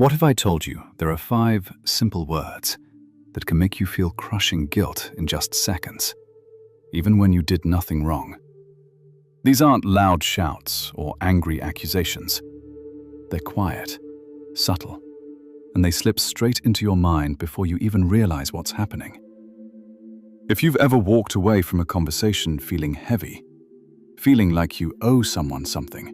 What if I told you there are 5 simple words that can make you feel crushing guilt in just seconds, even when you did nothing wrong? These aren't loud shouts or angry accusations. They're quiet, subtle, and they slip straight into your mind before you even realize what's happening. If you've ever walked away from a conversation feeling heavy, feeling like you owe someone something,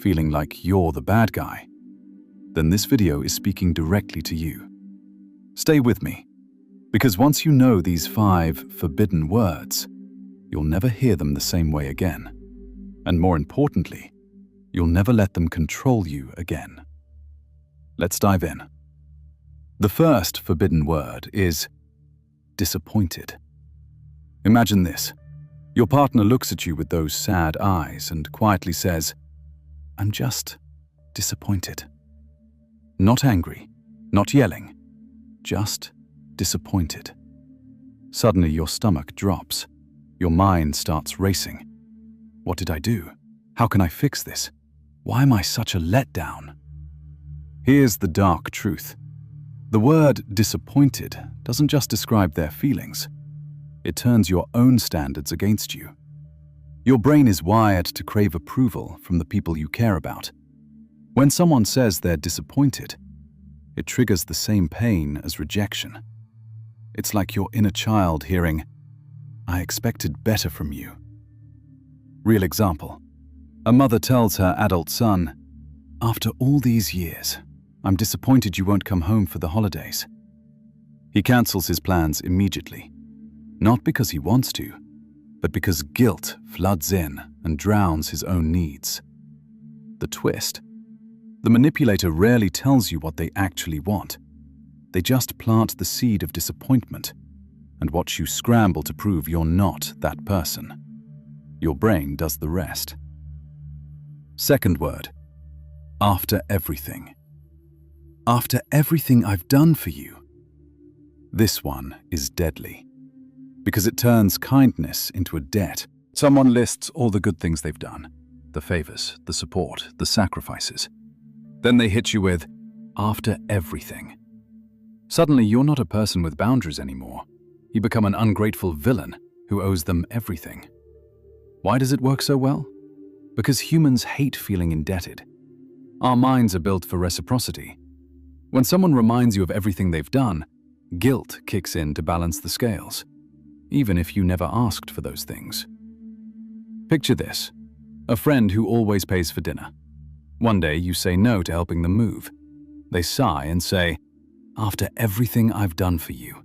feeling like you're the bad guy, then this video is speaking directly to you. Stay with me, because once you know these 5 forbidden words, you'll never hear them the same way again. And more importantly, you'll never let them control you again. Let's dive in. The first forbidden word is disappointed. Imagine this. Your partner looks at you with those sad eyes and quietly says, "I'm just disappointed." Not angry, not yelling, just disappointed. Suddenly your stomach drops. Your mind starts racing. What did I do? How can I fix this? Why am I such a letdown? Here's the dark truth. The word disappointed doesn't just describe their feelings. It turns your own standards against you. Your brain is wired to crave approval from the people you care about. When someone says they're disappointed, it triggers the same pain as rejection. It's like your inner child hearing, "I expected better from you." Real example. A mother tells her adult son, "After all these years, I'm disappointed you won't come home for the holidays." He cancels his plans immediately, not because he wants to, but because guilt floods in and drowns his own needs. The twist: the manipulator rarely tells you what they actually want. They just plant the seed of disappointment and watch you scramble to prove you're not that person. Your brain does the rest. Second word, after everything. After everything I've done for you. This one is deadly, because it turns kindness into a debt. Someone lists all the good things they've done, the favors, the support, the sacrifices. Then they hit you with, "after everything." Suddenly you're not a person with boundaries anymore. You become an ungrateful villain who owes them everything. Why does it work so well? Because humans hate feeling indebted. Our minds are built for reciprocity. When someone reminds you of everything they've done, guilt kicks in to balance the scales, even if you never asked for those things. Picture this: a friend who always pays for dinner. One day you say no to helping them move. They sigh and say, "After everything I've done for you,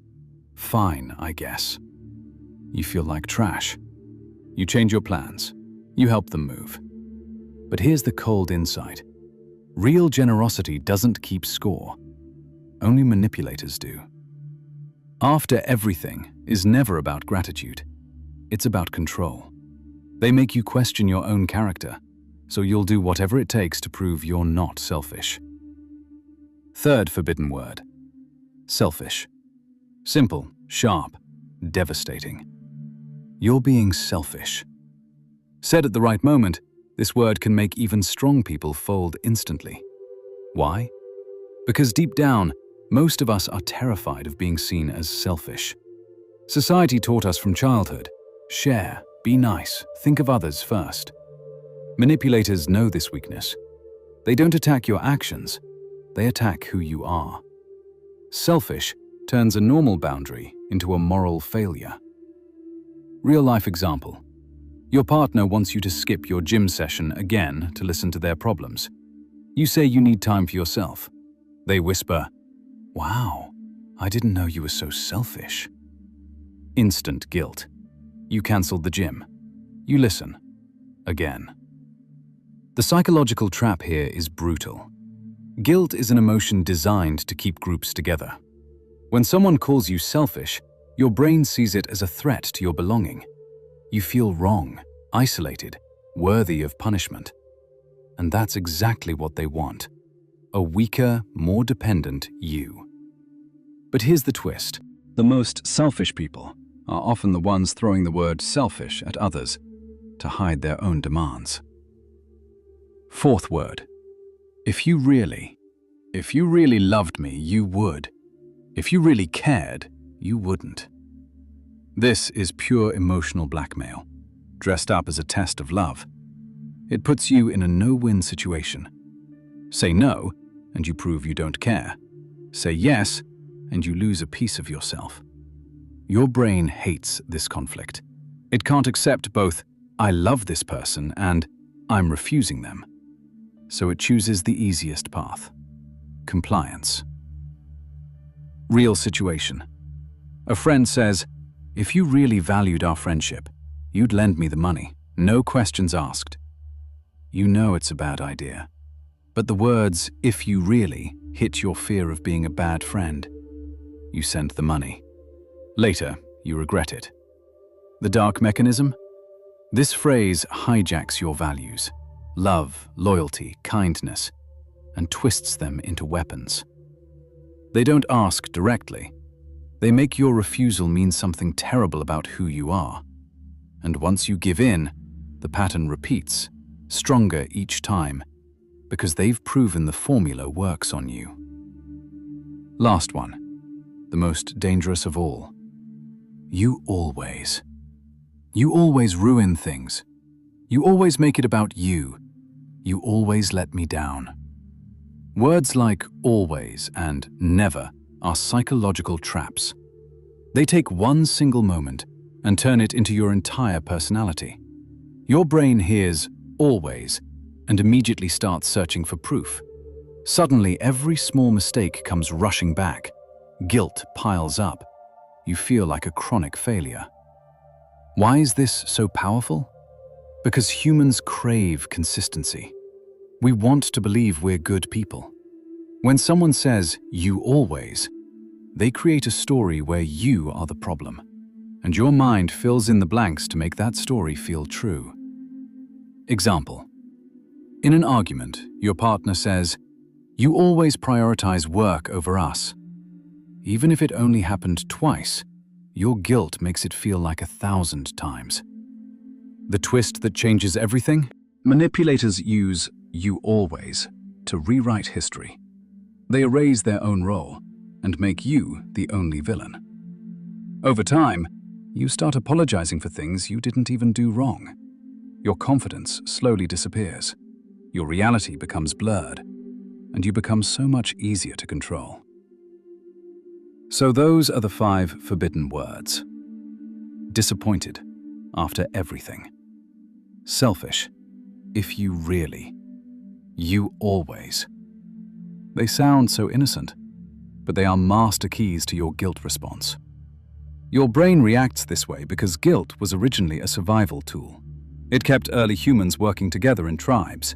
fine, I guess." You feel like trash. You change your plans. You help them move. But here's the cold insight. Real generosity doesn't keep score. Only manipulators do. After everything is never about gratitude. It's about control. They make you question your own character, so you'll do whatever it takes to prove you're not selfish. Third forbidden word, selfish. Simple, sharp, devastating. You're being selfish. Said at the right moment, this word can make even strong people fold instantly. Why? Because deep down, most of us are terrified of being seen as selfish. Society taught us from childhood, share, be nice, think of others first. Manipulators know this weakness. They don't attack your actions, they attack who you are. Selfish turns a normal boundary into a moral failure. Real-life example. Your partner wants you to skip your gym session again to listen to their problems. You say you need time for yourself. They whisper, "Wow, I didn't know you were so selfish." Instant guilt. You cancelled the gym. You listen. Again. The psychological trap here is brutal. Guilt is an emotion designed to keep groups together. When someone calls you selfish, your brain sees it as a threat to your belonging. You feel wrong, isolated, worthy of punishment. And that's exactly what they want. A weaker, more dependent you. But here's the twist. The most selfish people are often the ones throwing the word selfish at others to hide their own demands. Fourth word, if you really, If you really loved me, you would. If you really cared, you wouldn't. This is pure emotional blackmail, dressed up as a test of love. It puts you in a no-win situation. Say no, and you prove you don't care. Say yes, and you lose a piece of yourself. Your brain hates this conflict. It can't accept both, I love this person, and I'm refusing them. So it chooses the easiest path. Compliance. Real situation. A friend says, if you really valued our friendship, you'd lend me the money, no questions asked. You know it's a bad idea. But the words, if you really, hit your fear of being a bad friend. You send the money. Later, you regret it. The dark mechanism? This phrase hijacks your values, love, loyalty, kindness, and twists them into weapons. They don't ask directly. They make your refusal mean something terrible about who you are. And once you give in, the pattern repeats, stronger each time, because they've proven the formula works on you. Last one, the most dangerous of all. You always ruin things. You always make it about you. You always let me down. Words like always and never are psychological traps. They take one single moment and turn it into your entire personality. Your brain hears always and immediately starts searching for proof. Suddenly, every small mistake comes rushing back. Guilt piles up. You feel like a chronic failure. Why is this so powerful? Because humans crave consistency. We want to believe we're good people. When someone says, you always, they create a story where you are the problem, and your mind fills in the blanks to make that story feel true. Example. In an argument, your partner says, you always prioritize work over us. Even if it only happened twice, your guilt makes it feel like 1,000 times. The twist that changes everything? Manipulators use you always to rewrite history. They erase their own role and make you the only villain. Over time, you start apologizing for things you didn't even do wrong. Your confidence slowly disappears. Your reality becomes blurred, and you become so much easier to control. So those are the 5 forbidden words. Disappointed, after everything. Selfish, if you really. You always. They sound so innocent, but they are master keys to your guilt response. Your brain reacts this way because guilt was originally a survival tool. It kept early humans working together in tribes.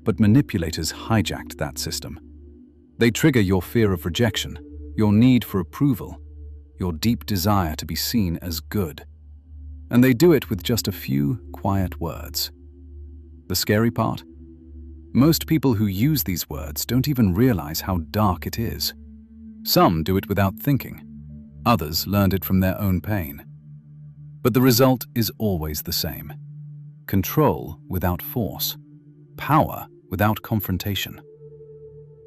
But manipulators hijacked that system. They trigger your fear of rejection, your need for approval, your deep desire to be seen as good. And they do it with just a few quiet words. The scary part? Most people who use these words don't even realize how dark it is. Some do it without thinking. Others learned it from their own pain. But the result is always the same. Control without force. Power without confrontation.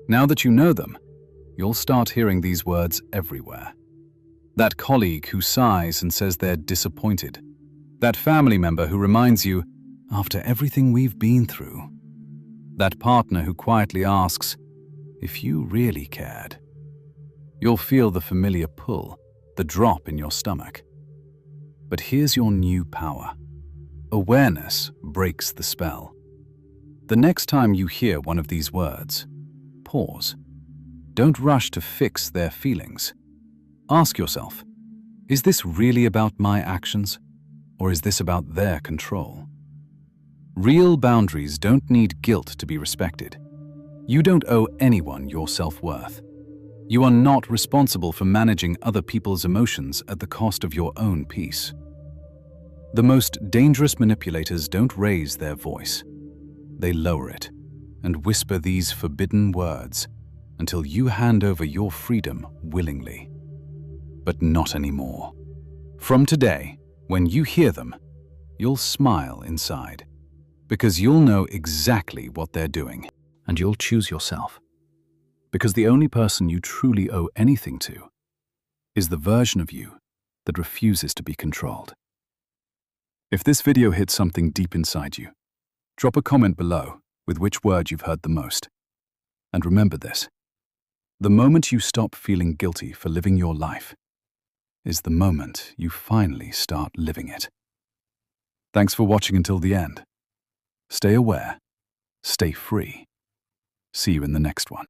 Now that you know them, you'll start hearing these words everywhere. That colleague who sighs and says they're disappointed. That family member who reminds you, after everything we've been through. That partner who quietly asks, if you really cared. You'll feel the familiar pull, the drop in your stomach. But here's your new power. Awareness breaks the spell. The next time you hear one of these words, pause. Don't rush to fix their feelings. Ask yourself, is this really about my actions, or is this about their control? Real boundaries don't need guilt to be respected. You don't owe anyone your self-worth. You are not responsible for managing other people's emotions at the cost of your own peace. The most dangerous manipulators don't raise their voice. They lower it and whisper these forbidden words until you hand over your freedom willingly. But not anymore. From today, when you hear them, you'll smile inside, because you'll know exactly what they're doing, and you'll choose yourself. Because the only person you truly owe anything to is the version of you that refuses to be controlled. If this video hit something deep inside you, drop a comment below with which word you've heard the most. And remember this: the moment you stop feeling guilty for living your life is the moment you finally start living it. Thanks for watching until the end. Stay aware, stay free. See you in the next one.